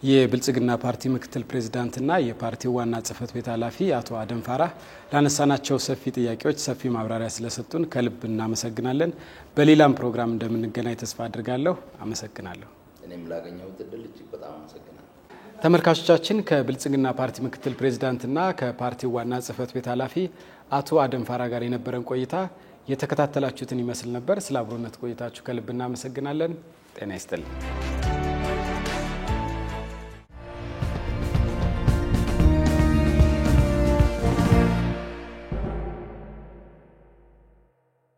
የብልጽግና ፓርቲ ምክትል ፕሬዝዳንትና የፓርቲው ዋና ጽህፈት ቤት ኃላፊ አቶ አደም ፋራህ ላነሳናቸው ሰፊ ጥያቄዎች ሰፊ ማብራሪያ ስለሰጡን ከልብ እናመሰግናለን። በሌላም ፕሮግራም እንደምንገናኝ ተስፋ አድርጋለሁ። አመሰግናለሁ። እኔም ላገኘሁት እድል እጅግ በጣም አመሰግናለሁ። ተመልካቾቻችን ከብልጽግና ፓርቲ ምክትል ፕሬዝዳንትና ከፓርቲው ዋና ጽህፈት ቤት ኃላፊ አቶ አደም ፋራህ ጋር የነበረን ቆይታ የተከታተላችሁትን ይመስል ነበር። ስለ አብሮነት ቆይታችሁ ከልብ እናመሰግናለን። ጤና ይስጥልኝ።